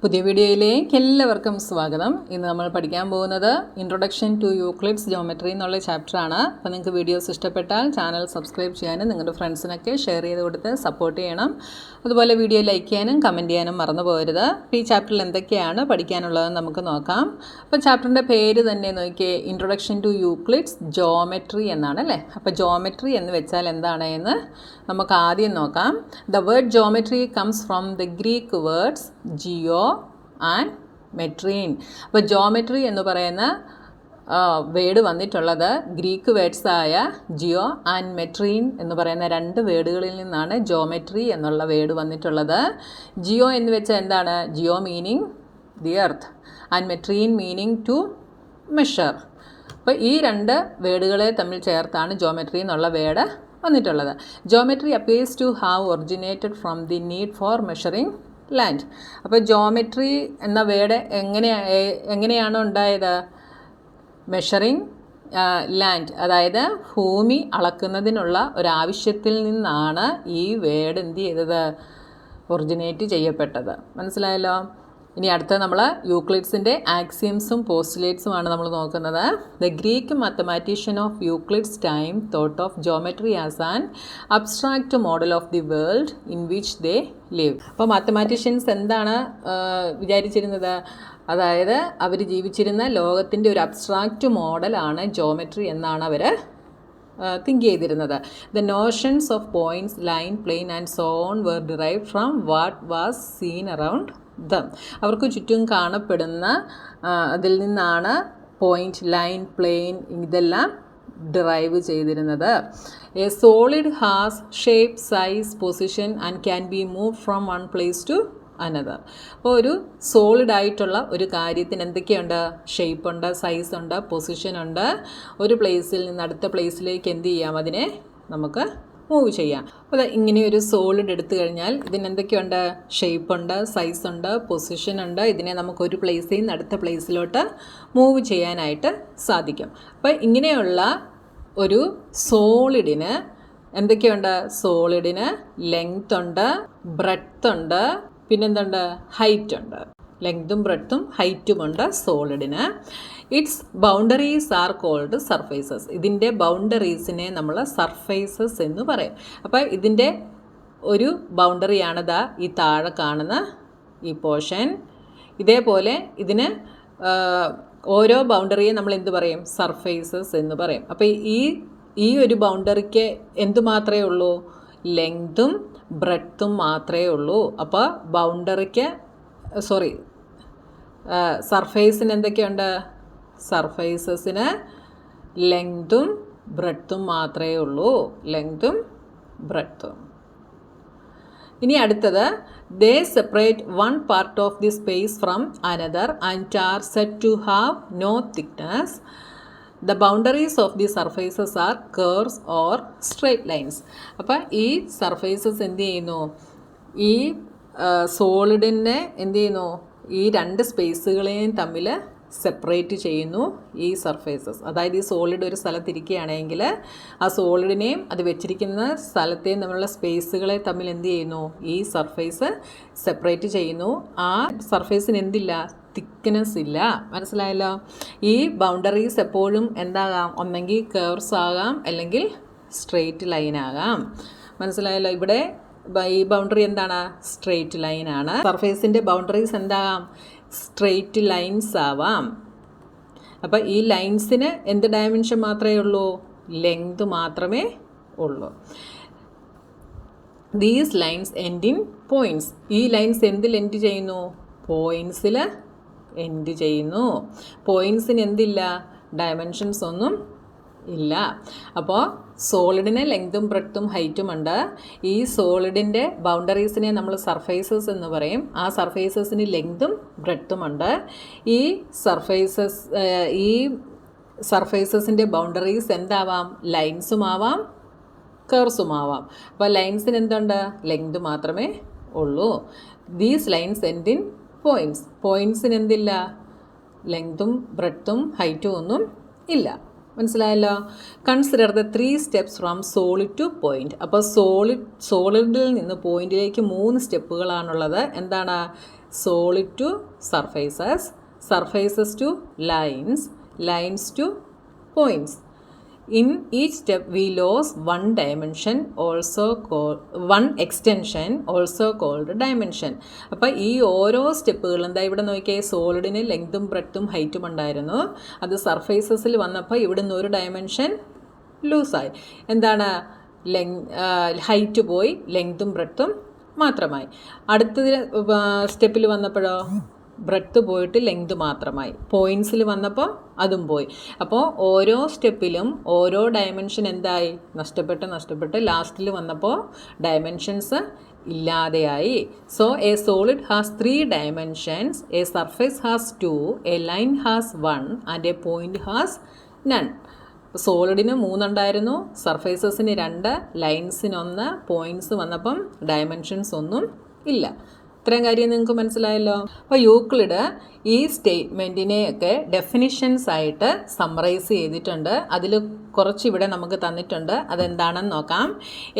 പുതിയ വീഡിയോയിലേക്ക് എല്ലാവർക്കും സ്വാഗതം. ഇന്ന് നമ്മൾ പഠിക്കാൻ പോകുന്നത് ഇൻട്രൊഡക്ഷൻ ടു യൂക്ലിഡ്സ് ജോമെട്രി എന്നുള്ള ചാപ്റ്ററാണ്. അപ്പോൾ നിങ്ങൾക്ക് വീഡിയോസ് ഇഷ്ടപ്പെട്ടാൽ ചാനൽ സബ്സ്ക്രൈബ് ചെയ്യാനും നിങ്ങളുടെ ഫ്രണ്ട്സിനൊക്കെ ഷെയർ ചെയ്ത് കൊടുത്ത് സപ്പോർട്ട് ചെയ്യണം. അതുപോലെ വീഡിയോ ലൈക്ക് ചെയ്യാനും കമൻറ്റ് ചെയ്യാനും മറന്നു പോകരുത്. അപ്പോൾ ഈ ചാപ്റ്ററിൽ എന്തൊക്കെയാണ് പഠിക്കാനുള്ളതെന്ന് നമുക്ക് നോക്കാം. അപ്പോൾ ചാപ്റ്ററിൻ്റെ പേര് തന്നെ നോക്കിയേ, ഇൻട്രൊഡക്ഷൻ ടു യൂക്ലിഡ്സ് ജോമെട്രി എന്നാണ് അല്ലേ. അപ്പോൾ ജോമെട്രി എന്ന് വെച്ചാൽ എന്താണ് എന്ന് നമുക്ക് ആദ്യം നോക്കാം. The word geometry comes from the Greek words geo and metrein. അപ്പോൾ ജോമെട്രി എന്ന് പറയുന്ന വേർഡ് വന്നിട്ടുള്ളത് ഗ്രീക്ക് വേർഡ്സായ ജിയോ ആൻഡ് മെട്രീൻ എന്ന് പറയുന്ന രണ്ട് വേർഡുകളിൽ നിന്നാണ് ജോമെട്രി എന്നുള്ള വേർഡ് വന്നിട്ടുള്ളത്. ജിയോ എന്ന് വെച്ചാൽ എന്താണ്? Geo meaning the earth and metrein meaning to measure. അപ്പോൾ ഈ രണ്ട് വേർഡുകളെ തമ്മിൽ ചേർത്താണ് ജോമെട്രി എന്നുള്ള വേർഡ് വന്നിട്ടുള്ളത്. Geometry appears to have originated from the need for measuring land. അപ്പോൾ ജോമെട്രി എന്ന വേർഡ് എങ്ങനെയാണ് ഉണ്ടായത്? മെഷറിംഗ് ലാൻഡ്, അതായത് ഭൂമി അളക്കുന്നതിനുള്ള ഒരാവശ്യത്തിൽ നിന്നാണ് ഈ വേർഡ് എന്ത് ചെയ്തത്? ഒറിജിനേറ്റ് ചെയ്യപ്പെട്ടത്. മനസ്സിലായല്ലോ. ഇനി അടുത്ത നമ്മൾ യൂക്ലിഡ്സിൻ്റെ ആക്സിയംസും പോസ്റ്റുലേറ്റ്സുമാണ് നമ്മൾ നോക്കുന്നത്. The Greek mathematician of Euclid's time thought of geometry as an abstract model of the world in which they live. അപ്പോൾ മാത്തമാറ്റീഷ്യൻസ് എന്താണ് വിചാരിച്ചിരുന്നത്? അതായത് അവർ ജീവിച്ചിരുന്ന ലോകത്തിൻ്റെ ഒരു അബ്സ്ട്രാക്റ്റ് മോഡലാണ് ജോമെട്രി എന്നാണ് അവർ തിങ്ക് ചെയ്തിരുന്നത്. The notions of points, line, plane and so on were derived from what was seen around them. അവർക്ക് ചുറ്റും കാണപ്പെടുന്ന അതിൽ നിന്നാണ് പോയിൻറ്റ്, ലൈൻ, പ്ലെയിൻ ഇതെല്ലാം ഡിറൈവ് ചെയ്തിരുന്നത്. A solid has shape, size, position and can be move from one place to another. അപ്പോൾ ഒരു solid ആയിട്ടുള്ള ഒരു കാര്യത്തിന് എന്തൊക്കെയുണ്ട്? ഷേപ്പ് ഉണ്ട്, സൈസ് ഉണ്ട്, പൊസിഷൻ ഉണ്ട്. ഒരു പ്ലേസിൽ നിന്ന് അടുത്ത പ്ലേസിലേക്ക് എന്ത് ചെയ്യാം? അതിനെ നമുക്ക് മൂവ് ചെയ്യാം. അപ്പോൾ ഇങ്ങനെയൊരു സോളിഡ് എടുത്തു കഴിഞ്ഞാൽ ഇതിന് എന്തൊക്കെയുണ്ട്? ഷേപ്പ് ഉണ്ട്, സൈസ് ഉണ്ട്, പൊസിഷൻ ഉണ്ട്. ഇതിനെ നമുക്ക് ഒരു പ്ലേസിൽ നിന്ന് അടുത്ത പ്ലേസിലോട്ട് മൂവ് ചെയ്യാനായിട്ട് സാധിക്കും. അപ്പോൾ ഇങ്ങനെയുള്ള ഒരു സോളിഡിന് എന്തൊക്കെയുണ്ട്? സോളിഡിന് ലെങ്ത് ഉണ്ട്, ബ്രെഡ്ത്ത് ഉണ്ട്, പിന്നെന്തുണ്ട്? ഹൈറ്റ് ഉണ്ട്. ലെങ്തും ബ്രെഡ്ത്തും ഹൈറ്റുമുണ്ട് സോളിഡിന്. Its boundaries are called surfaces. ഇതിൻ്റെ ബൗണ്ടറീസിനെ നമ്മൾ സർഫേസസ് എന്ന് പറയും. അപ്പോൾ ഇതിൻ്റെ ഒരു ബൗണ്ടറിയാണിതാ ഈ താഴെ കാണുന്ന ഈ പോർഷൻ. ഇതേപോലെ ഇതിന് ഓരോ ബൗണ്ടറിയെ നമ്മൾ എന്ത് പറയും? സർഫേസസ് എന്ന് പറയും. അപ്പോൾ ഈ ഒരു ബൗണ്ടറിക്ക് എന്തു മാത്രമേ ഉള്ളൂ? ലെങ്തും ബ്രെഡ്ത്തും മാത്രമേ ഉള്ളൂ. അപ്പോൾ ബൗണ്ടറിക്ക് സർഫേസിന് എന്തൊക്കെയുണ്ട്? സർഫേസസിന് ലെങ്തും ബ്രെഡ്ത്തും മാത്രമേ ഉള്ളൂ. ലെങ്തും ബ്രെഡ്ത്തും. ഇനി അടുത്തത്, they separate one part of the space from another and are said to have no thickness. The boundaries of the surfaces are curves or straight lines. അപ്പം ഈ സർഫേസസ് എന്ത് ചെയ്യുന്നു? ഈ സോളിഡിനെ എന്ത് ചെയ്യുന്നു? ഈ രണ്ട് സ്പേസുകളെയും തമ്മിൽ സെപ്പറേറ്റ് ചെയ്യുന്നു ഈ സർഫേസസ്. അതായത് ഈ സോളിഡ് ഒരു സ്ഥലത്തിരിക്കുകയാണെങ്കിൽ ആ സോളിഡിനെയും അത് വെച്ചിരിക്കുന്ന സ്ഥലത്തെയും തമ്മിലുള്ള സ്പേസുകളെ തമ്മിൽ എന്ത് ചെയ്യുന്നു? ഈ സർഫേസ് സെപ്പറേറ്റ് ചെയ്യുന്നു. ആ സർഫേസിന് എന്തില്ല? തിക്നെസ് ഇല്ല. മനസ്സിലായല്ലോ. ഈ ബൗണ്ടറീസ് എപ്പോഴും എന്താകാം? ഒന്നെങ്കിൽ കർവ്സ് ആകാം, അല്ലെങ്കിൽ സ്ട്രെയിറ്റ് ലൈൻ ആകാം. മനസ്സിലായല്ലോ. ഇവിടെ ഈ ബൗണ്ടറി എന്താണ്? സ്ട്രെയിറ്റ് ലൈനാണ്. സർഫേസിൻ്റെ ബൗണ്ടറീസ് എന്താകാം? സ്ട്രെയിറ്റ് ലൈൻസ് ആവാം. അപ്പോൾ ഈ ലൈൻസിന് എന്ത് ഡയമെൻഷൻ മാത്രമേ ഉള്ളൂ? ലെങ്ത് മാത്രമേ ഉള്ളൂ. These lines end in points. ഈ ലൈൻസ് എന്തിൽ എൻഡ് ചെയ്യുന്നു? പോയിൻറ്റ്സിൽ എൻഡ് ചെയ്യുന്നു. പോയിൻറ്റ്സിന് എന്തില്ല? ഡയമെൻഷൻസ് ഒന്നും ഇല്ല. അപ്പോൾ സോളിഡിന് ലെങ്തും ബ്രെഡ്ത്തും ഹൈറ്റും ഉണ്ട്. ഈ സോളിഡിൻ്റെ ബൗണ്ടറീസിനെ നമ്മൾ സർഫേസസ് എന്ന് പറയും. ആ സർഫേസസിന് ലെങ്തും ബ്രെഡ്ത്തും ഉണ്ട്. ഈ സർഫേസസിൻ്റെ ബൗണ്ടറീസ് എന്താവാം? ലൈൻസും ആവാം, കർവ്സും ആവാം. അപ്പോൾ ലൈൻസിന് എന്തുണ്ട്? ലെങ്ത് മാത്രമേ ഉള്ളൂ. These lines end in points. പോയിൻറ്റ്സിന് എന്തില്ല? ലെങ്തും ബ്രെഡ്ത്തും ഹൈറ്റും ഒന്നും ഇല്ല. മനസ്സിലായല്ലോ. Consider the 3 steps from solid to point. അപ്പോൾ സോളിഡിൽ നിന്ന് പോയിൻറ്റിലേക്ക് 3 സ്റ്റെപ്പുകളാണുള്ളത്. എന്താണ്? Solid to surfaces, surfaces to lines, lines to points. In each step we lose one dimension, one extension, also called dimension. അപ്പോൾ ഈ ഓരോ സ്റ്റെപ്പുകളും എന്താ ഇവിടെ നോക്കിയേ, സോളിഡിന് ലെങ്തും ബ്രെഡ്ത്തും ഹൈറ്റും ഉണ്ടായിരുന്നു. അത് സർഫേസസിൽ വന്നപ്പോൾ ഇവിടുന്ന് ഒരു ഡയമെൻഷൻ ലൂസായി. എന്താണ്, ഹൈറ്റ് പോയി, ലെങ്തും ബ്രെഡ്ത്തും മാത്രമായി. അടുത്ത സ്റ്റെപ്പിൽ വന്നപ്പോഴോ ബ്രെഡ്ത്ത് പോയിട്ട് ലെങ്ത് മാത്രമായി. പോയിൻറ്റ്സിൽ വന്നപ്പോൾ അതും പോയി. അപ്പോൾ ഓരോ സ്റ്റെപ്പിലും ഓരോ ഡയമെൻഷൻ എന്തായി, നഷ്ടപ്പെട്ട് ലാസ്റ്റിൽ വന്നപ്പോൾ ഡയമെൻഷൻസ് ഇല്ലാതെയായി. So a solid has 3 dimensions, a surface has 2, a line has 1 and a point has none. സോളിഡിന് 3 ഉണ്ടായിരുന്നു, സർഫേസസിന് 2, ലൈൻസിന് 1, പോയിൻറ്റ്സ് വന്നപ്പം ഡയമെൻഷൻസ് ഒന്നും ഇല്ല. ഇത്രയും കാര്യം നിങ്ങൾക്ക് മനസ്സിലായല്ലോ. അപ്പോൾ യൂക്ലിഡ് ഈ സ്റ്റേറ്റ്മെൻറ്റിനെയൊക്കെ ഡെഫിനിഷൻസ് ആയിട്ട് സമ്മറൈസ് ചെയ്തിട്ടുണ്ട്. അതിൽ കുറച്ച് ഇവിടെ നമുക്ക് തന്നിട്ടുണ്ട്. അതെന്താണെന്ന് നോക്കാം.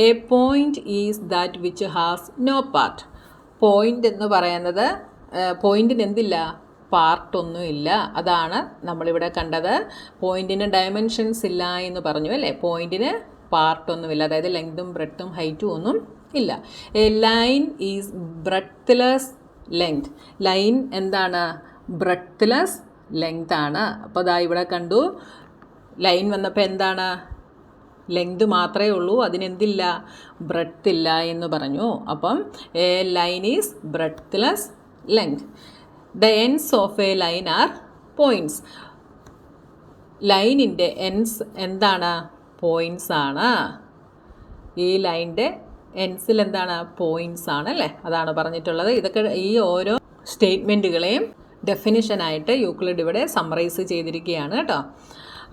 A point is that which has no part. Point എന്ന് പറയുന്നത്, പോയിൻറ്റിന് എന്തില്ല, പാർട്ടൊന്നുമില്ല. അതാണ് നമ്മളിവിടെ കണ്ടത്. പോയിൻറ്റിന് ഡയമെൻഷൻസ് ഇല്ല എന്ന് പറഞ്ഞു അല്ലേ. പോയിൻറ്റിന് പാർട്ടൊന്നുമില്ല, അതായത് ലെങ്തും ബ്രെഡ്ത്തും ഹൈറ്റും ഒന്നും ഇല്ല. A line is breadthless length. Line എന്താണ്, ബ്രെഡ്ത്ത്ലെസ് ലെങ്ത് ആണ്. അപ്പോൾ അതാ ഇവിടെ കണ്ടു, ലൈൻ വന്നപ്പോൾ എന്താണ്, ലെങ്ത് മാത്രമേ ഉള്ളൂ, അതിനെന്തില്ല, ബ്രെഡ്ത്ത് ഇല്ല എന്ന് പറഞ്ഞു. അപ്പം a line is breadthless length. The ends of a line are points. ലൈനിൻ്റെ എൻഡ്സ് എന്താണ്, പോയിൻറ്റ്സ് ആണ്. ഈ ലൈനിൻ്റെ എൻഡ്സിൽ എന്താണ്, പോയിൻറ്റ്സ് ആണ് അല്ലേ. അതാണ് പറഞ്ഞിട്ടുള്ളത്. ഇതൊക്കെ ഈ ഓരോ സ്റ്റേറ്റ്മെൻറ്റുകളെയും ഡെഫിനിഷനായിട്ട് യൂക്ലിഡ് ഇവിടെ സമ്മറൈസ് ചെയ്തിരിക്കുകയാണ് കേട്ടോ.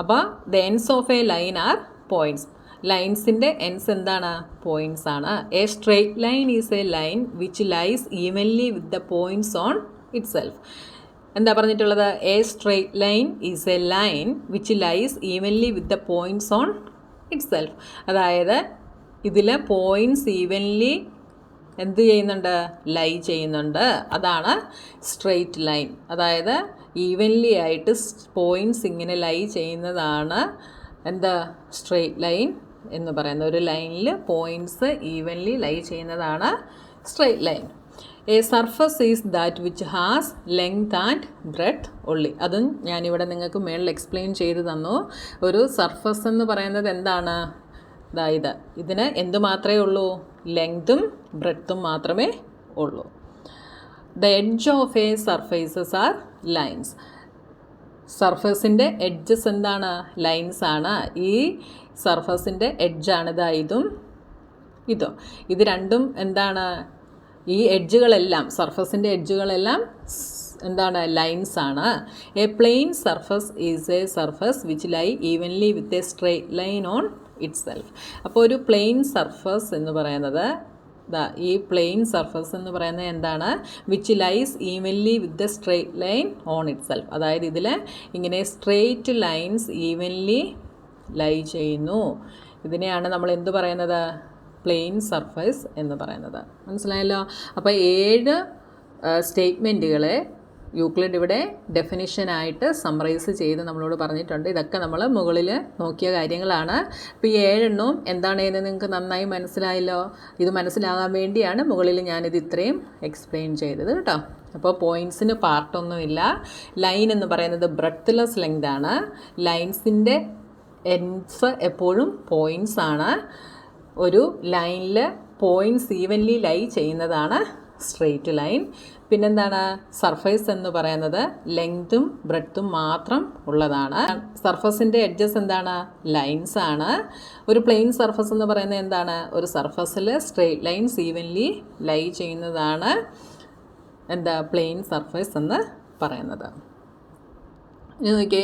അപ്പോൾ the ends of a line are points. ലൈൻസിൻ്റെ എൻഡ്സ് എന്താണ്, പോയിൻറ്റ്സ് ആണ്. A straight line is a line which lies evenly with the points on itself. എന്താ പറഞ്ഞിട്ടുള്ളത്, a straight line is a line which lies evenly with the points on itself. അതായത് ഇതിൽ points evenly എന്ത് ചെയ്യുന്നുണ്ട്, lie ചെയ്യുന്നുണ്ട്. അതാണ് straight line. അതായത് evenly ആയിട്ട് പോയിൻറ്റ്സ് ഇങ്ങനെ ലൈ ചെയ്യുന്നതാണ് എന്താ, സ്ട്രെയിറ്റ് ലൈൻ എന്ന് പറയുന്നത്. ഒരു ലൈനിൽ പോയിൻറ്റ്സ് ഈവൻലി ലൈ ചെയ്യുന്നതാണ് straight line. A surface is that which has length and breadth only. അതും ഞാനിവിടെ നിങ്ങൾക്ക് മേളിൽ എക്സ്പ്ലെയിൻ ചെയ്ത് തന്നു. ഒരു സർഫസ് എന്ന് പറയുന്നത് എന്താണ്, അതായത് ഇതിന് എന്ത് മാത്രമേ ഉള്ളൂ, ലെങ്തും ബ്രെഡ്ത്തും മാത്രമേ ഉള്ളൂ. The edge of a surfaces are lines. സർഫസിൻ്റെ എഡ്ജസ് എന്താണ്, ലൈൻസ് ആണ്. ഈ സർഫസിൻ്റെ എഡ്ജാണ് ഇതും ഇതും. ഇത് രണ്ടും എന്താണ്, ഈ എഡ്ജുകളെല്ലാം, സർഫസിൻ്റെ എഡ്ജുകളെല്ലാം എന്താണ്, ലൈൻസ് ആണ്. A plane surface is a surface which lie evenly with a straight line on itself. അപ്പോൾ ഒരു പ്ലെയിൻ സർഫസ് എന്ന് പറയുന്നത്, ഈ പ്ലെയിൻ സർഫസ് എന്ന് പറയുന്നത് എന്താണ്, which lies evenly with the straight line on itself. അതായത് ഇതിൽ ഇങ്ങനെ സ്ട്രെയിറ്റ് ലൈൻസ് ഈവൻലി ലൈ ചെയ്യുന്നു. ഇതിനെയാണ് നമ്മൾ എന്ത് പറയുന്നത്, പ്ലെയിൻ സർഫേസ് എന്ന് പറയുന്നത്. മനസ്സിലായല്ലോ. അപ്പോൾ 7 സ്റ്റേറ്റ്മെൻറ്റുകളെ യൂക്ലിഡ് ഇവിടെ ഡെഫിനിഷനായിട്ട് സമ്മറൈസ് ചെയ്ത് നമ്മളോട് പറഞ്ഞിട്ടുണ്ട്. ഇതൊക്കെ നമ്മൾ മുകളിൽ നോക്കിയ കാര്യങ്ങളാണ്. അപ്പോൾ ഈ 7 എണ്ണവും എന്താണെന്ന് നിങ്ങൾക്ക് നന്നായി മനസ്സിലായല്ലോ. ഇത് മനസ്സിലാകാൻ വേണ്ടിയാണ് മുകളിൽ ഞാനിത് ഇത്രയും എക്സ്പ്ലെയിൻ ചെയ്തത് കേട്ടോ. അപ്പോൾ പോയിൻറ്റ്സിന് പാർട്ടൊന്നുമില്ല. ലൈൻ എന്ന് പറയുന്നത് ബ്രെഡ്ത്ത്ലെസ് ലെങ്ത് ആണ്. ലൈൻസിൻ്റെ എൻഡ്സ് എപ്പോഴും പോയിൻറ്റ്സ് ആണ്. ഒരു ലൈനിൽ പോയിൻറ്റ്സ് ഈവൻലി ലൈ ചെയ്യുന്നതാണ് സ്ട്രെയിറ്റ് ലൈൻ. പിന്നെന്താണ്, സർഫേസ് എന്ന് പറയുന്നത് ലെങ്തും ബ്രെഡ്ത്തും മാത്രം ഉള്ളതാണ്. സർഫസിൻ്റെ എഡ്ജസ് എന്താണ്, ലൈൻസ് ആണ്. ഒരു പ്ലെയിൻ സർഫസ് എന്ന് പറയുന്നത് എന്താണ്, ഒരു സർഫസിൽ സ്ട്രെയിറ്റ് ലൈൻസ് ഈവൻലി ലൈ ചെയ്യുന്നതാണ് എന്താ, പ്ലെയിൻ സർഫേസ് എന്ന് പറയുന്നത്. Okay,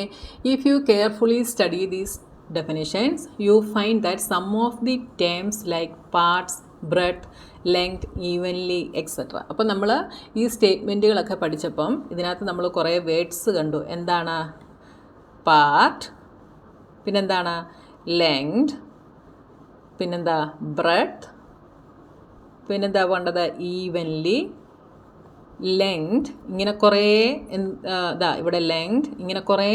if you carefully study these definitions, you find that some of the terms like parts, breadth, length, evenly, etc. അപ്പോൾ നമ്മൾ ഈ സ്റ്റേറ്റ്മെൻറ്റുകളൊക്കെ പഠിച്ചപ്പം ഇതിനകത്ത് നമ്മൾ കുറേ വേർഡ്സ് കണ്ടു. എന്താണ്, പാർട്ട്, പിന്നെന്താണ്, ലെങ്ത്, പിന്നെന്താ, ബ്രെഡ്ത്ത്, പിന്നെന്താ വേണ്ടത്, ഈവൻലി, ലെങ്ത്, ഇങ്ങനെ കുറേ ഇവിടെ ലെങ്ത്, ഇങ്ങനെ കുറേ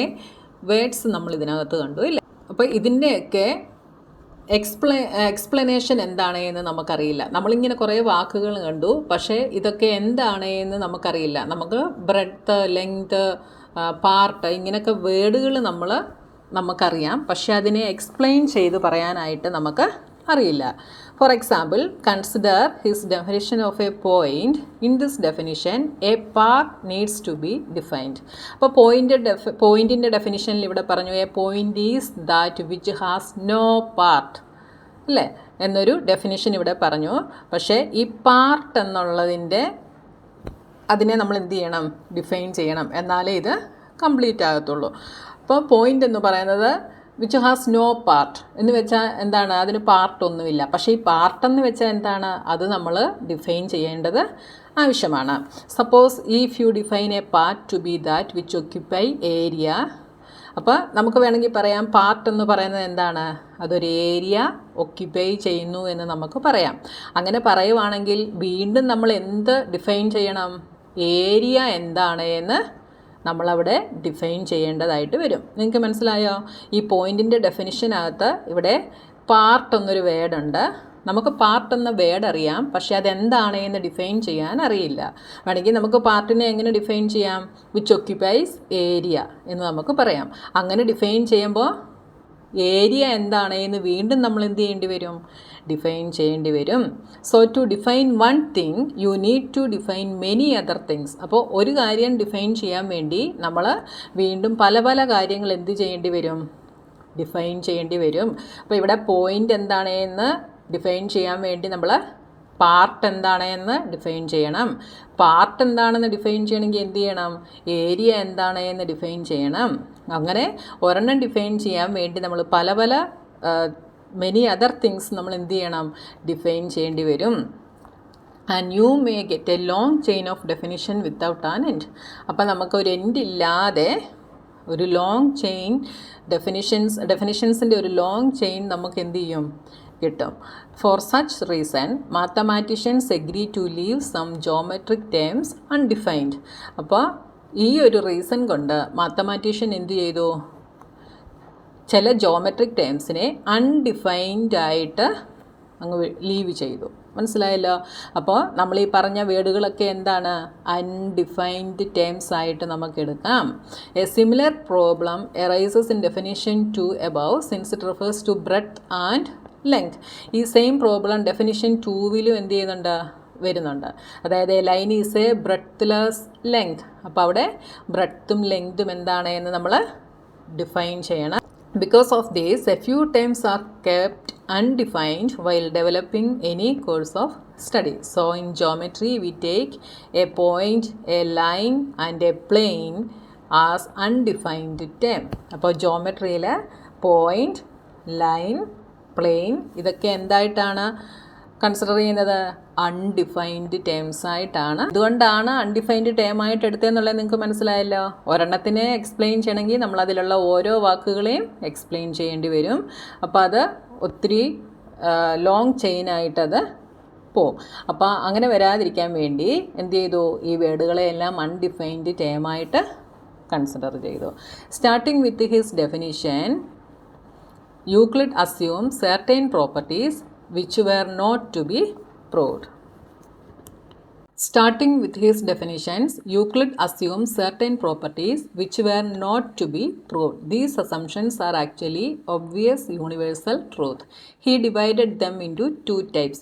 വേർഡ്സ് നമ്മൾ ഇതിനകത്ത് കണ്ടു ഇല്ലേ. അപ്പോൾ ഇതിൻ്റെയൊക്കെ എക്സ്പ്ലനേഷൻ എന്താണ് എന്ന് നമുക്കറിയില്ല. നമ്മളിങ്ങനെ കുറേ വാക്കുകൾ കണ്ടു, പക്ഷേ ഇതൊക്കെ എന്താണ് എന്ന് നമുക്കറിയില്ല. നമുക്ക് ബ്രെഡ്ത്ത്, ലെങ്ത്, പാർട്ട് ഇങ്ങനെയൊക്കെ വേർഡുകൾ നമുക്കറിയാം, പക്ഷേ അതിനെ എക്സ്പ്ലെയിൻ ചെയ്ത് പറയാനായിട്ട് നമുക്ക് അറിയില്ല. For example, consider his definition of a point. In this definition a part needs to be defined. അപ്പോൾ പോയിൻറ്റിൻ്റെ ഡെഫിനിഷനിൽ ഇവിടെ പറഞ്ഞു a point is that which has no part അല്ലേ എന്നൊരു ഡെഫിനിഷൻ ഇവിടെ പറഞ്ഞു. പക്ഷേ ഈ പാർട്ട് എന്നുള്ളതിൻ്റെ അതിനെ നമ്മൾ എന്ത് ചെയ്യണം, ഡിഫൈൻ ചെയ്യണം, എന്നാലേ ഇത് കംപ്ലീറ്റ് ആകത്തുള്ളൂ. അപ്പോൾ പോയിൻ്റ് എന്ന് പറയുന്നത് വിച്ച് ഹാസ് നോ പാർട്ട് എന്ന് വെച്ചാൽ എന്താണ്, അതിന് പാർട്ടൊന്നുമില്ല. പക്ഷേ ഈ പാർട്ടെന്ന് വെച്ചാൽ എന്താണ്, അത് നമ്മൾ ഡിഫൈൻ ചെയ്യേണ്ടത് ആവശ്യമാണ്. Suppose if you define A part two B that which occupy area. അപ്പോൾ നമുക്ക് വേണമെങ്കിൽ പറയാം പാർട്ട് എന്ന് പറയുന്നത് എന്താണ്, അതൊരു ഏരിയ ഒക്യുപ്പൈ ചെയ്യുന്നു എന്ന് നമുക്ക് പറയാം. അങ്ങനെ പറയുവാണെങ്കിൽ വീണ്ടും നമ്മൾ എന്ത് ഡിഫൈൻ ചെയ്യണം, ഏരിയ എന്താണ് എന്ന് നമ്മളവിടെ ഡിഫൈൻ ചെയ്യേണ്ടതായിട്ട് വരും. നിങ്ങൾക്ക് മനസ്സിലായോ? ഈ പോയിൻറ്റിൻ്റെ ഡെഫിനിഷനകത്ത് ഇവിടെ പാർട്ട് എന്നൊരു വേർഡുണ്ട്. നമുക്ക് പാർട്ട് എന്ന വേർഡ് അറിയാം, പക്ഷേ അതെന്താണ് എന്ന് ഡിഫൈൻ ചെയ്യാൻ അറിയില്ല. വേണമെങ്കിൽ നമുക്ക് പാർട്ടിനെ എങ്ങനെ ഡിഫൈൻ ചെയ്യാം, വിച്ച് ഒക്യുപ്പൈസ് ഏരിയ എന്ന് നമുക്ക് പറയാം. അങ്ങനെ ഡിഫൈൻ ചെയ്യുമ്പോൾ ഏരിയ എന്താണ് എന്ന് വീണ്ടും നമ്മൾ എന്ത് ചെയ്യേണ്ടി വരും, ഡിഫൈൻ ചെയ്യേണ്ടി വരും. So to define one thing you need to define many other things. അപ്പോൾ ഒരു കാര്യം ഡിഫൈൻ ചെയ്യാൻ വേണ്ടി നമ്മൾ വീണ്ടും പല പല കാര്യങ്ങൾ എന്ത് ചെയ്യേണ്ടി വരും, ഡിഫൈൻ ചെയ്യേണ്ടി വരും. അപ്പോൾ ഇവിടെ പോയിൻ്റ് എന്താണ് എന്ന് ഡിഫൈൻ ചെയ്യാൻ വേണ്ടി നമ്മൾ പാർട്ട് എന്താണ് എന്ന് ഡിഫൈൻ ചെയ്യണം. പാർട്ട് എന്താണെന്ന് ഡിഫൈൻ ചെയ്യണമെങ്കിൽ എന്ത് ചെയ്യണം, ഏരിയ എന്താണ് എന്ന് ഡിഫൈൻ ചെയ്യണം. അങ്ങനെ ഒരെണ്ണം ഡിഫൈൻ ചെയ്യാൻ വേണ്ടി നമ്മൾ പല പല മെനി അതർ തിങ്സ് നമ്മൾ എന്ത് ചെയ്യണം, ഡിഫൈൻ ചെയ്യേണ്ടി വരും. And you may get A long chain of definition without an end. അപ്പം നമുക്കൊരു എൻഡ് ഇല്ലാതെ ഒരു ലോങ് ചെയിൻ ഡെഫിനിഷൻസിൻ്റെ ഒരു ലോങ് ചെയിൻ നമുക്ക് എന്ത് ചെയ്യും, കിട്ടും. For such reason mathematicians agree to leave some geometric terms undefined. അപ്പോൾ ഈ ഒരു റീസൺ കൊണ്ട് മാത്തമാറ്റീഷ്യൻ എന്ത് ചെയ്തു, ചില ജോമെട്രിക് ടേംസിനെ അൺഡിഫൈൻഡ് ആയിട്ട് അങ്ങ് ലീവ് ചെയ്തു. മനസ്സിലായല്ലോ? അപ്പോൾ നമ്മൾ ഈ പറഞ്ഞ വേർഡുകളൊക്കെ എന്താണ്, അൺഡിഫൈൻഡ് ടേംസ് ആയിട്ട് നമുക്ക് എടുക്കാം. A similar problem arises in definition 2 above since it refers to breadth and length. ഈ സെയിം പ്രോബ്ലം ഡെഫിനിഷൻ 2 എന്ത് ചെയ്യുന്നുണ്ട്, വരുന്നുണ്ട്. അതായത് line is a breadthless length. അപ്പോൾ അവിടെ ബ്രെഡ്ത്തും ലെങ്തും എന്താണ് എന്ന് നമ്മൾ ഡിഫൈൻ ചെയ്യണം. Because of this, a few terms are kept undefined while developing any course of study. So in geometry, we take a point, a line and a plane as undefined term. അപ്പോൾ ജോമെട്രിയിൽ point, line, plain ഇതൊക്കെ എന്തായിട്ടാണ് consider ചെയ്യുന്നത്, undefined terms ആയിട്ടാണ്. അതുകൊണ്ടാണ് undefined term ആയിട്ട് എടുത്തതെന്നുള്ളത് നിങ്ങൾക്ക് മനസ്സിലായല്ലോ. ഒരെണ്ണത്തിനെ explain ചെയ്യണമെങ്കിൽ നമ്മൾ അതിലുള്ള ഓരോ വാക്കുകളെയും എക്സ്പ്ലെയിൻ ചെയ്യേണ്ടി വരും. അപ്പോൾ അത് ഒത്തിരി ലോങ് ചെയിനായിട്ടത് പോവും. അപ്പോൾ അങ്ങനെ വരാതിരിക്കാൻ വേണ്ടി എന്ത് ചെയ്തു, ഈ വേർഡുകളെയെല്ലാം അൺഡിഫൈൻഡ് ടേമായിട്ട് കൺസിഡർ ചെയ്തു. Starting with his definition, Euclid assumed certain properties which were not to be proved. Starting with his definitions, Euclid assumed certain properties which were not to be proved. These assumptions are actually obvious universal truth. He divided them into 2 types,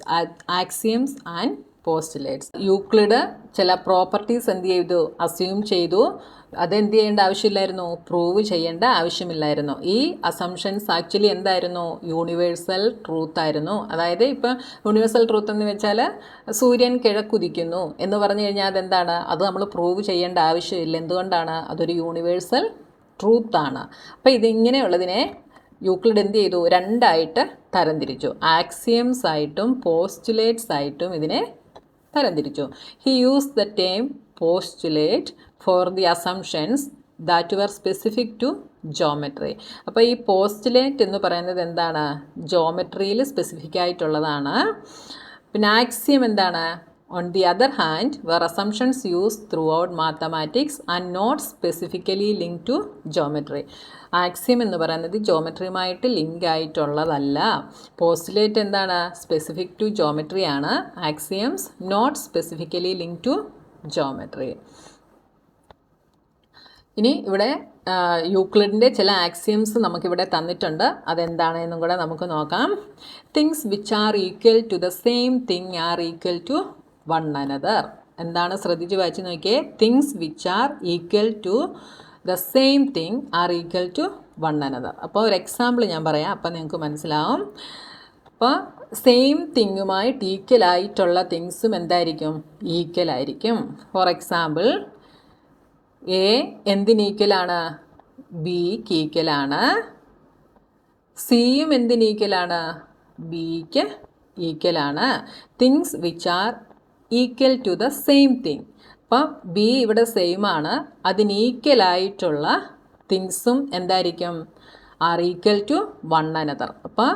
axioms and postulates. Euclid ചില properties എന്ത് ചെയ്തു, assume ചെയ്തു. അതെന്ത് ചെയ്യേണ്ട ആവശ്യമില്ലായിരുന്നു, prove ചെയ്യേണ്ട ആവശ്യമില്ലായിരുന്നു. ഈ assumptions actually എന്തായിരുന്നു, universal truth ആയിരുന്നു. അതായത് ഇപ്പം യൂണിവേഴ്സൽ ട്രൂത്ത് എന്ന് വെച്ചാൽ സൂര്യൻ കിഴക്കുദിക്കുന്നു എന്ന് പറഞ്ഞു കഴിഞ്ഞാൽ അതെന്താണ്, അത് നമ്മൾ പ്രൂവ് ചെയ്യേണ്ട ആവശ്യമില്ല. എന്തുകൊണ്ടാണ്, അതൊരു യൂണിവേഴ്സൽ ട്രൂത്താണ്. അപ്പോൾ ഇതിങ്ങനെയുള്ളതിനെ യൂക്ലിഡ് എന്ത് ചെയ്തു, 2ആയിട്ട് തരംതിരിച്ചു. ആക്സിയംസ് ആയിട്ടും പോസ്റ്റുലേറ്റ്സ് ആയിട്ടും ഇതിനെ തരംതിരിച്ചു. He use the term postulate for the assumptions that were specific to geometry. അപ്പോൾ ഈ പോസ്റ്റുലേറ്റ് എന്ന് പറയുന്നത് എന്താണ്, ജോമെട്രിയിൽ സ്പെസിഫിക് ആയിട്ടുള്ളതാണ്. പിന്നെ ആക്സിയം എന്താണ്, On the other hand, were assumptions used throughout mathematics and not specifically linked to geometry. Axiom എന്ന് പറയുന്നത് ജോമെട്രിയുമായിട്ട് ലിങ്ക് ആയിട്ടുള്ളതല്ല. പോസ്റ്റുലേറ്റ് എന്താണ്? സ്പെസിഫിക് ടു ജോമെട്രി ആണ്. Axioms not specifically link to geometry. ഇനി ഇവിടെ യൂക്ലിഡിൻ്റെ ചില ആക്സിയംസ് നമുക്കിവിടെ തന്നിട്ടുണ്ട്. അതെന്താണെന്നും കൂടെ നമുക്ക് നോക്കാം. Things which are equal to the same thing are equal to one another. എന്താണ്? ശ്രദ്ധിച്ച് വായിച്ച് നോക്കിയേ. Things which are equal to the same thing are equal to one another. അപ്പോൾ ഒരു എക്സാമ്പിൾ ഞാൻ പറയാം, അപ്പോൾ നിങ്ങൾക്ക് മനസ്സിലാവും. അപ്പോൾ സെയിം തിങ്ങുമായിട്ട് ഈക്വലായിട്ടുള്ള തിങ്സും എന്തായിരിക്കും? ഈക്വലായിരിക്കും. ഫോർ എക്സാമ്പിൾ, എ എന്തിന് ഈക്വലാണ്? ബിക്ക് ഈക്വലാണ്. സിയും എന്തിന് ഈക്വലാണ്? ബിക്ക് ഈക്വലാണ്. Things which are equal to the same thing. അപ്പം ബി ഇവിടെ സെയിം ആണ്. അതിന് ഈക്വലായിട്ടുള്ള തിങ്സും എന്തായിരിക്കും? Are equal to one another. അപ്പോൾ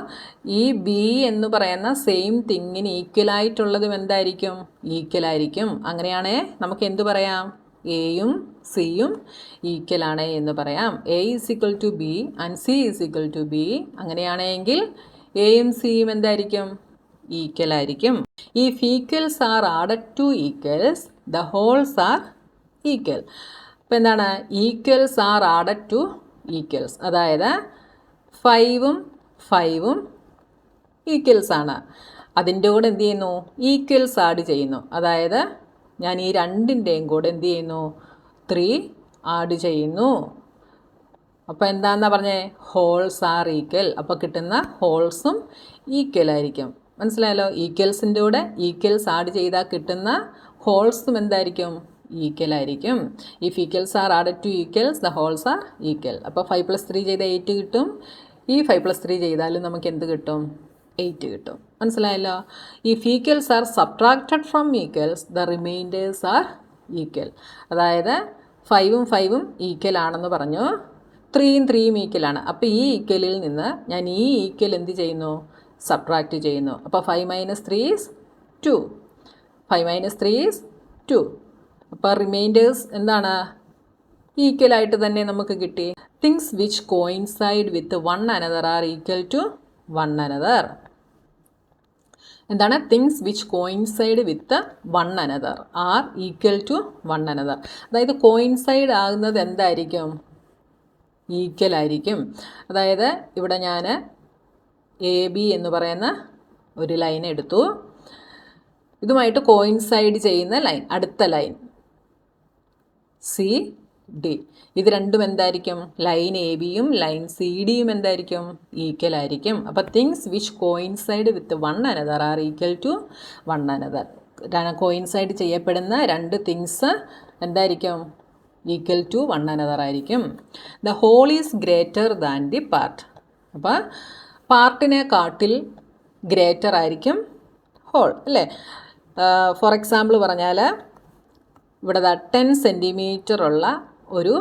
ഈ ബി എന്ന് പറയുന്ന സെയിം തിങ്ങിന് ഈക്വലായിട്ടുള്ളതും എന്തായിരിക്കും? ഈക്വലായിരിക്കും. അങ്ങനെയാണേ നമുക്ക് എന്ത് പറയാം? എയും സിയും ഈക്വലാണ് എന്ന് പറയാം. A is equal to B and C is equal to B. അങ്ങനെയാണെങ്കിൽ എയും സിയും എന്തായിരിക്കും? ഈക്വലായിരിക്കും. If equals are added to equals, the wholes are equal. അപ്പോൾ എന്താണ്? Equals are added to equals. അതായത് 5ഉം 5ഉം ഈക്വൽസ് ആണ്. അതിൻ്റെ കൂടെ എന്ത് ചെയ്യുന്നു? ഈക്വൽസ് ആഡ് ചെയ്യുന്നു. അതായത് ഞാൻ ഈ രണ്ടിൻ്റെയും കൂടെ എന്ത് ചെയ്യുന്നു? 3 ആഡ് ചെയ്യുന്നു. അപ്പോൾ എന്താണെന്നാ പറഞ്ഞേ? Wholes are equal. അപ്പോൾ കിട്ടുന്ന ഹോൾസും ഈക്വലായിരിക്കും. മനസ്സിലായല്ലോ? ഈക്വൽസിൻ്റെ കൂടെ ഈക്വൽസ് ആഡ് ചെയ്താൽ കിട്ടുന്ന ഹോൾസും എന്തായിരിക്കും? ഈക്വലായിരിക്കും. If equals are added to equals, the wholes are equal. അപ്പോൾ 5 + 3 ചെയ്താൽ 8 കിട്ടും. ഈ 5 + 3 ചെയ്താലും നമുക്ക് എന്ത് കിട്ടും? 8 കിട്ടും. മനസ്സിലായല്ലോ? If equals are subtracted from equals, the remainders are equal. അതായത് 5ഉം 5ഉം ഈക്വൽ ആണെന്ന് പറഞ്ഞു, 3ഉം 3ഉം ഈക്വലാണ്. അപ്പോൾ ഈ ഈക്വലിൽ നിന്ന് ഞാൻ ഈ ഈക്വൽ എന്ത് ചെയ്യുന്നു? സബ്ട്രാക്റ്റ് ചെയ്യുന്നു. അപ്പോൾ 5 - 3 is 2. 5 - 3 is 2. അപ്പോൾ റിമൈൻഡേഴ്സ് എന്താണ്? ഈക്വലായിട്ട് തന്നെ നമുക്ക് കിട്ടി. Things which coincide with one another are equal to one another. എന്താണ്? Things which coincide with one another are equal to one another. അതായത് കോയിൻസൈഡ് ആകുന്നത് എന്തായിരിക്കും? ഈക്വലായിരിക്കും. അതായത് ഇവിടെ ഞാൻ എ ബി എന്ന് പറയുന്ന ഒരു ലൈൻ എടുത്തു. ഇതുമായിട്ട് കോയിൻസൈഡ് ചെയ്യുന്ന ലൈൻ, അടുത്ത ലൈൻ സി ഡി. ഇത് രണ്ടും എന്തായിരിക്കും? ലൈൻ എ ബിയും ലൈൻ സി ഡിയും എന്തായിരിക്കും? ഈക്വലായിരിക്കും. അപ്പോൾ things which coincide with one another are equal to one another. Coincide ചെയ്യപ്പെടുന്ന രണ്ട് തിങ്സ് എന്തായിരിക്കും? ഈക്വൽ ടു വൺ അനദർ ആയിരിക്കും. The whole is greater than the part. അപ്പോൾ പാർട്ടിനെക്കാട്ടിൽ ഗ്രേറ്റർ ആയിരിക്കും ഹോൾ, അല്ലേ? ഫോർ എക്സാമ്പിൾ പറഞ്ഞാൽ ഇവിടെ 10 സെൻറ്റിമീറ്റർ ഉള്ള ഒരു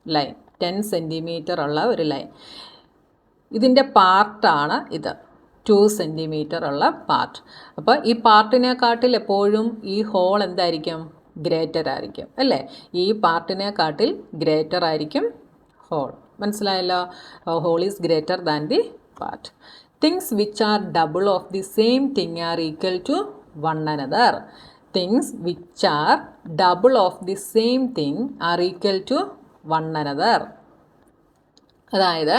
ലൈൻ, 10 സെൻറ്റിമീറ്റർ ഉള്ള ഒരു ലൈൻ, ഇതിൻ്റെ പാർട്ടാണ് ഇത്, 2 സെൻറ്റിമീറ്റർ ഉള്ള പാർട്ട്. അപ്പോൾ ഈ പാർട്ടിനെക്കാട്ടിൽ എപ്പോഴും ഈ ഹോൾ എന്തായിരിക്കും? ഗ്രേറ്റർ ആയിരിക്കും, അല്ലേ? ഈ പാർട്ടിനെക്കാട്ടിൽ ഗ്രേറ്റർ ആയിരിക്കും ഹോൾ. മനസ്സിലായല്ലോ? Whole is greater than the part. Things which are double of the same thing are equal to one another. Things which are double of the same thing are equal to one another. അതായത്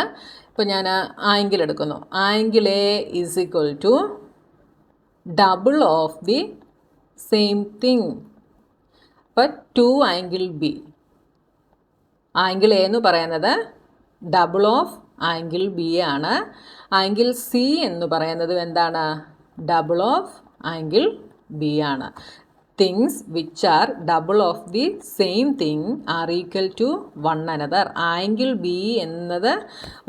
ഇപ്പോൾ ഞാൻ angle എടുക്കുന്നു. Angle A is equal to double of the same thing. അപ്പോൾ 2 angle B. Angle A എന്ന് പറയുന്നത് double of angle B ആണ്. Angle C എന്ന് പറയുന്നത് എന്താണ്? ഡബിൾ ഓഫ് ആംഗിൾ ബി ആണ്. Things which are double of the same thing are equal to one another. Angle B എന്നത്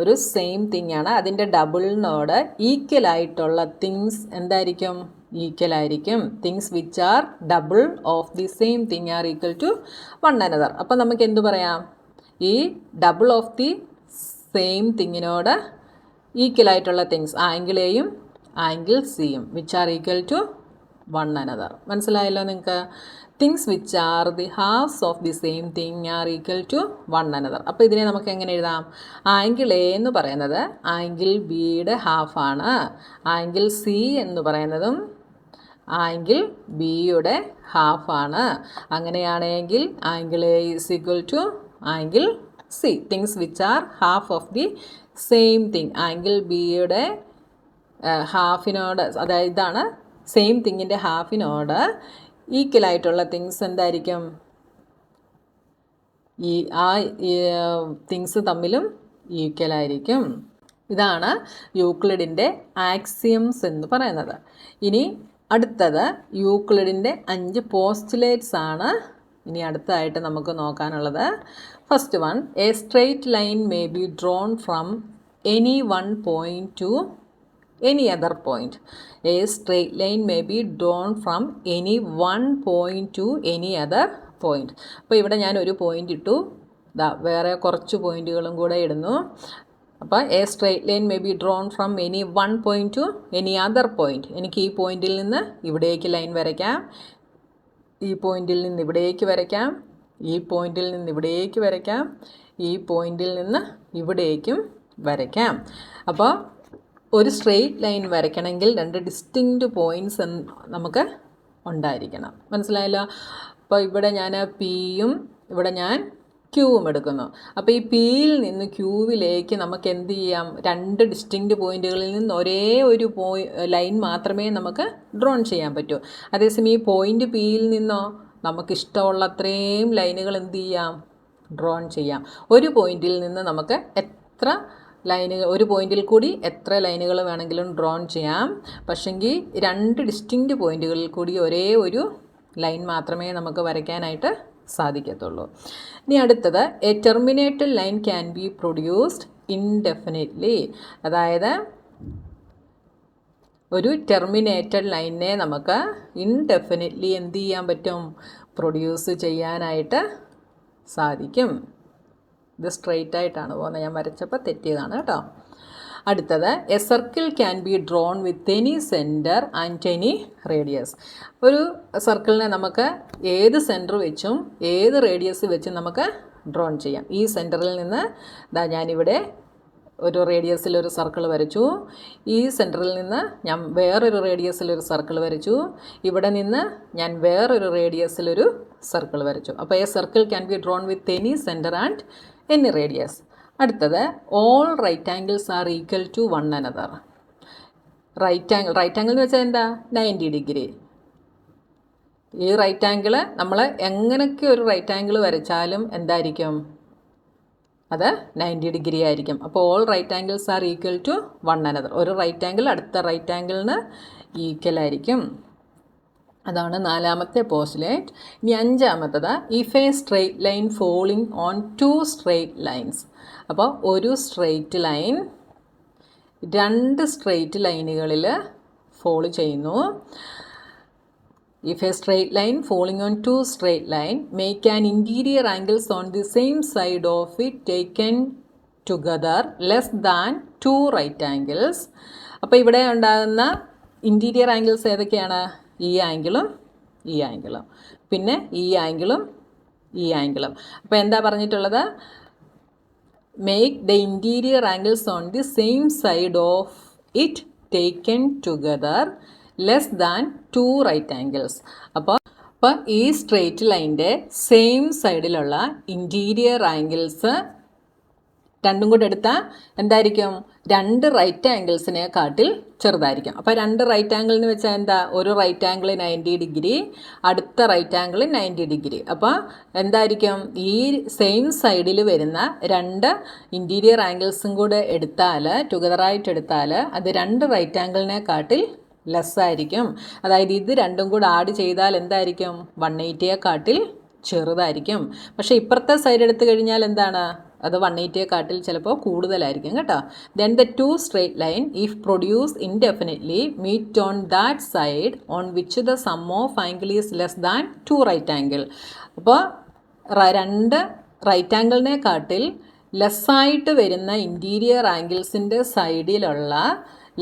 ഒരു സെയിം തിങ് ആണ്. അതിൻ്റെ ഡബിളിനോട് ഈക്വൽ ആയിട്ടുള്ള തിങ്സ് എന്തായിരിക്കും? ഈക്വൽ ആയിരിക്കും. Things which are double of the same thing are equal to one another. അപ്പോൾ നമുക്ക് എന്തു പറയാം? ഈ ഡബിൾ ഓഫ് ദി സെയിം തിങ്ങിനോട് ഈക്വൽ ആയിട്ടുള്ള തിങ്സ് ആംഗിൾ എയും ആംഗിൾ സിയും which are equal to one another. മനസ്സിലായല്ലോ നിങ്ങൾക്ക്? Things which are the halves of the same thing are equal to one another. അപ്പോൾ ഇതിനെ നമുക്ക് എങ്ങനെ എഴുതാം? ആംഗിൾ എ എന്ന് പറയുന്നത് ആംഗിൾ ബിയുടെ ഹാഫാണ്. ആംഗിൾ സി എന്ന് പറയുന്നതും ആംഗിൾ ബിയുടെ ഹാഫാണ്. അങ്ങനെയാണെങ്കിൽ angle A is equal to angle C. Things which are half of the same thing. Angle ബിയുടെ ഹാഫിനോട്, അതായത് ഇതാണ് സെയിം തിങ്ങിൻ്റെ ഹാഫിനോട് ഈക്വലായിട്ടുള്ള തിങ്സ് എന്തായിരിക്കും? തിങ്സ് തമ്മിലും ഈക്വലായിരിക്കും. ഇതാണ് യൂക്ലിഡിൻ്റെ ആക്സിയംസ് എന്ന് പറയുന്നത്. ഇനി അടുത്തത് യൂക്ലിഡിൻ്റെ 5 പോസ്റ്റുലേറ്റ്സ് ആണ് ഇനി അടുത്തതായിട്ട് നമുക്ക് നോക്കാനുള്ളത്. First one, a straight line may be drawn from any one point to any other point. A straight line may be drawn from any one point to any other point. അപ്പോൾ ഇവിടെ ഞാൻ ഒരു point ഇട്ടു, വേറെ കുറച്ച് പോയിൻറ്റുകളും കൂടെ ഇടുന്നു. അപ്പോൾ A straight line may be drawn from any one point to any other point. എനിക്ക് ഈ പോയിൻറ്റിൽ നിന്ന് ഇവിടേക്ക് ലൈൻ വരയ്ക്കാം, ഈ പോയിൻറ്റിൽ നിന്ന് ഇവിടേക്ക് വരയ്ക്കാം, ഈ പോയിൻറ്റിൽ നിന്ന് ഇവിടേക്ക് വരയ്ക്കാം, ഈ പോയിൻറ്റിൽ നിന്ന് ഇവിടേക്കും വരയ്ക്കാം. അപ്പോൾ ഒരു സ്ട്രെയിറ്റ് ലൈൻ വരയ്ക്കണമെങ്കിൽ 2 ഡിസ്റ്റിങ്ക്റ്റ് പോയിൻറ്റ്സ് നമുക്ക് ഉണ്ടായിരിക്കണം. മനസ്സിലായല്ലോ? അപ്പോൾ ഇവിടെ ഞാൻ പിയും ഇവിടെ ഞാൻ ക്യൂവും എടുക്കുന്നു. അപ്പോൾ ഈ പിയിൽ നിന്ന് ക്യൂവിലേക്ക് നമുക്ക് എന്ത് ചെയ്യാം? 2 ഡിസ്റ്റിങ്ക്റ്റ് പോയിൻറ്റുകളിൽ നിന്ന് ഒരേ ഒരു ലൈൻ മാത്രമേ നമുക്ക് ഡ്രോൺ ചെയ്യാൻ പറ്റൂ. അതേസമയം ഈ പോയിൻ്റ് പിയിൽ നിന്നോ നമുക്കിഷ്ടമുള്ള അത്രയും ലൈനുകൾ എന്ത് ചെയ്യാം? ഡ്രോൺ ചെയ്യാം. ഒരു പോയിൻറ്റിൽ നിന്ന് നമുക്ക് എത്ര ലൈനുകൾ, ഒരു പോയിൻറ്റിൽ കൂടി എത്ര ലൈനുകൾ വേണമെങ്കിലും ഡ്രോൺ ചെയ്യാം. പക്ഷെങ്കിൽ 2 ഡിസ്റ്റിങ്ക്റ്റ് പോയിൻറ്റുകളിൽ കൂടി ഒരേ ഒരു ലൈൻ മാത്രമേ നമുക്ക് വരയ്ക്കാനായിട്ട് സാധിക്കത്തുള്ളൂ. ഇനി അടുത്തത്, A terminated line can be produced indefinitely. അതായത് ഒരു ടെർമിനേറ്റഡ് ലൈനിനെ നമുക്ക് ഇൻഡെഫിനിറ്റ്ലി എന്ത് ചെയ്യാൻ പറ്റും? പ്രൊഡ്യൂസ് ചെയ്യാനായിട്ട് സാധിക്കും. ഇത് സ്ട്രെയിറ്റ് ആയിട്ടാണ് പോകുന്നത്, ഞാൻ വരച്ചപ്പോൾ തെറ്റിയതാണ് കേട്ടോ. അടുത്തത്, A circle can be drawn with any centre and any radius. ഒരു സർക്കിളിനെ നമുക്ക് ഏത് സെൻറ്റർ വെച്ചും ഏത് റേഡിയസ് വെച്ചും നമുക്ക് ഡ്രോൺ ചെയ്യാം. ഈ സെൻറ്ററിൽ നിന്ന് ഞാനിവിടെ ഒരു റേഡിയസിൽ ഒരു സർക്കിൾ വരച്ചു, ഈ സെൻറ്ററിൽ നിന്ന് ഞാൻ വേറൊരു റേഡിയസിലൊരു സർക്കിൾ വരച്ചു, ഇവിടെ നിന്ന് ഞാൻ വേറൊരു റേഡിയസിലൊരു സർക്കിൾ വരച്ചു. അപ്പോൾ a circle can be drawn with any centre and any radius. അടുത്തത്, all right angles are equal to one another. Right angle എന്ന് വെച്ചാൽ എന്താ? 90 ഡിഗ്രി. ഈ റൈറ്റ് ആംഗിൾ നമ്മൾ എങ്ങനെയൊക്കെ ഒരു റൈറ്റ് ആംഗിൾ വരച്ചാലും എന്തായിരിക്കും? അത് 90 ഡിഗ്രി ആയിരിക്കും. അപ്പോൾ all right angles are equal to one another. ഒരു റൈറ്റ് ആംഗിൾ അടുത്ത റൈറ്റ് ആംഗിളിന് ഈക്വൽ ആയിരിക്കും. അതാണ് 4ാമത്തെ പോസ്റ്റുലേറ്റ്. ഇനി 5ാമത്തത്, if a straight line falling on 2 straight lines. അപ്പോൾ ഒരു സ്ട്രെയിറ്റ് ലൈൻ 2 സ്ട്രെയിറ്റ് ലൈനുകളിൽ ഫോളോ ചെയ്യുന്നു. If a straight line falling on 2 straight line make an interior angles on the same side of it taken together less than 2 right angles. അപ്പോൾ ഇവിടെ ഉണ്ടാകുന്ന interior angles ഏതൊക്കെയാണ്? ഈ ആംഗിളും ഈ ആംഗിളും, പിന്നെ ഈ ആംഗിളും ഈ ആംഗിളും. അപ്പോൾ എന്താ പറഞ്ഞിട്ടുള്ളത്? Make the interior angles on the same side of it taken together less than 2 right angles. അപ്പോൾ ഈ സ്ട്രെയിറ്റ് ലൈൻ്റെ സെയിം സൈഡിലുള്ള ഇൻറ്റീരിയർ ആംഗിൾസ് രണ്ടും കൂടെ എടുത്താൽ എന്തായിരിക്കും? 2 റൈറ്റ് ആംഗിൾസിനെ കാട്ടിൽ ചെറുതായിരിക്കും. അപ്പോൾ 2 റൈറ്റ് ആംഗിൾ എന്ന് വെച്ചാൽ എന്താ? ഒരു റൈറ്റ് ആംഗിൾ 90 ഡിഗ്രി, അടുത്ത റൈറ്റ് ആംഗിൾ 90 ഡിഗ്രി. അപ്പോൾ എന്തായിരിക്കും? ഈ സെയിം സൈഡിൽ വരുന്ന 2 ഇൻറ്റീരിയർ ആംഗിൾസും കൂടെ എടുത്താൽ, ടുഗദറായിട്ട് എടുത്താൽ, അത് 2 റൈറ്റ് ആംഗിളിനെ കാട്ടിൽ ലെസ്സായിരിക്കും. അതായത് ഇത് രണ്ടും കൂടെ ആഡ് ചെയ്താൽ എന്തായിരിക്കും? 180യെ കാട്ടിൽ ചെറുതായിരിക്കും. പക്ഷേ ഇപ്പുറത്തെ സൈഡ് എടുത്തു കഴിഞ്ഞാൽ എന്താണ്? അത് 180യെ കാട്ടിൽ ചിലപ്പോൾ കൂടുതലായിരിക്കും കേട്ടോ. Then the 2 straight line if produce indefinitely meet on that side on which the sum of angle is less than 2 right angle. അപ്പോൾ 2 റൈറ്റ് ആംഗിളിനെ കാട്ടിൽ ലെസ്സായിട്ട് വരുന്ന ഇൻറ്റീരിയർ ആംഗിൾസിൻ്റെ സൈഡിലുള്ള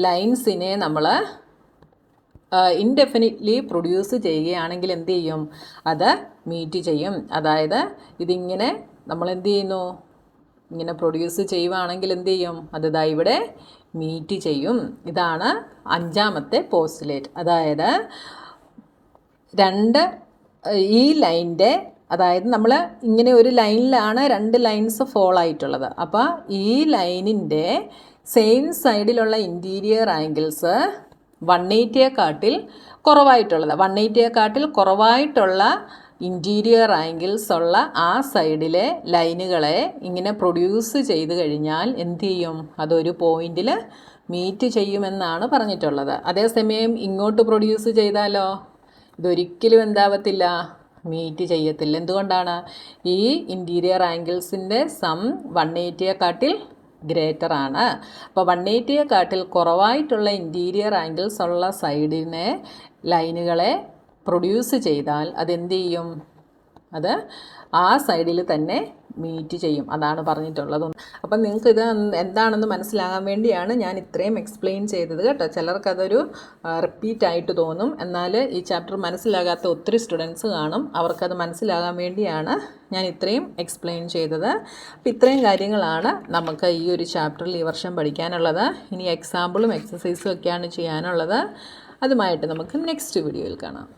ലൈൻസിനെ നമ്മൾ ഇൻഡെഫിനിറ്റ്ലി പ്രൊഡ്യൂസ് ചെയ്യുകയാണെങ്കിൽ എന്ത് ചെയ്യും, അത് മീറ്റ് ചെയ്യും. അതായത് ഇതിങ്ങനെ നമ്മൾ എന്ത് ചെയ്യുന്നു, ഇങ്ങനെ പ്രൊഡ്യൂസ് ചെയ്യുവാണെങ്കിൽ എന്ത് ചെയ്യും, അത് ദാ ഇവിടെ മീറ്റ് ചെയ്യും. ഇതാണ് 5ാമത്തെ പോസ്റ്റുലേറ്റ്. അതായത് ഈ ലൈനിൻ്റെ, അതായത് നമ്മൾ ഇങ്ങനെ ഒരു ലൈനിലാണ് 2 ലൈൻസ് ഫോൾ ആയിട്ടുള്ളത്. അപ്പോൾ ഈ ലൈനിൻ്റെ സെയിം സൈഡിലുള്ള ഇൻറ്റീരിയർ ആംഗിൾസ് 180യെക്കാട്ടിൽ കുറവായിട്ടുള്ളത്, 180യെക്കാട്ടിൽ കുറവായിട്ടുള്ള ഇൻറ്റീരിയർ ആംഗിൾസ് ഉള്ള ആ സൈഡിലെ ലൈനുകളെ ഇങ്ങനെ പ്രൊഡ്യൂസ് ചെയ്ത് കഴിഞ്ഞാൽ എന്ത് ചെയ്യും, അതൊരു പോയിന്റിൽ മീറ്റ് ചെയ്യുമെന്നാണ് പറഞ്ഞിട്ടുള്ളത്. അതേസമയം ഇങ്ങോട്ട് പ്രൊഡ്യൂസ് ചെയ്താലോ, ഇതൊരിക്കലും എന്താവത്തില്ല, മീറ്റ് ചെയ്യത്തില്ല. എന്തുകൊണ്ടാണ്, ഈ ഇൻറ്റീരിയർ ആംഗിൾസിൻ്റെ സം 180യെക്കാട്ടിൽ ഗ്രേറ്റർ ആണ്. അപ്പോൾ 180യെക്കാട്ടിൽ കുറവായിട്ടുള്ള ഇൻറ്റീരിയർ ആംഗിൾസ് ഉള്ള സൈഡിനെ ലൈനുകളെ പ്രൊഡ്യൂസ് ചെയ്താൽ അതെന്ത് ചെയ്യും, അത് ആ സൈഡിൽ തന്നെ മീറ്റ് ചെയ്യും. അതാണ് പറഞ്ഞിട്ടുള്ളത്. അപ്പം നിങ്ങൾക്കിത് എന്താണെന്ന് മനസ്സിലാകാൻ വേണ്ടിയാണ് ഞാൻ ഇത്രയും എക്സ്പ്ലെയിൻ ചെയ്തത് കേട്ടോ. ചിലർക്കതൊരു റിപ്പീറ്റായിട്ട് തോന്നും. എന്നാൽ ഈ ചാപ്റ്റർ മനസ്സിലാകാത്ത ഒത്തിരി സ്റ്റുഡൻസ് കാണും. അവർക്കത് മനസ്സിലാകാൻ വേണ്ടിയാണ് ഞാൻ ഇത്രയും എക്സ്പ്ലെയിൻ ചെയ്തത്. അപ്പോൾ ഇത്രയും കാര്യങ്ങളാണ് നമുക്ക് ഈ ഒരു ചാപ്റ്ററിൽ ഈ വർഷം പഠിക്കാനുള്ളത്. ഇനി എക്സാമ്പിളും എക്സസൈസും ഒക്കെയാണ് ചെയ്യാനുള്ളത്. അതുമായിട്ട് നമുക്ക് നെക്സ്റ്റ് വീഡിയോയിൽ കാണാം.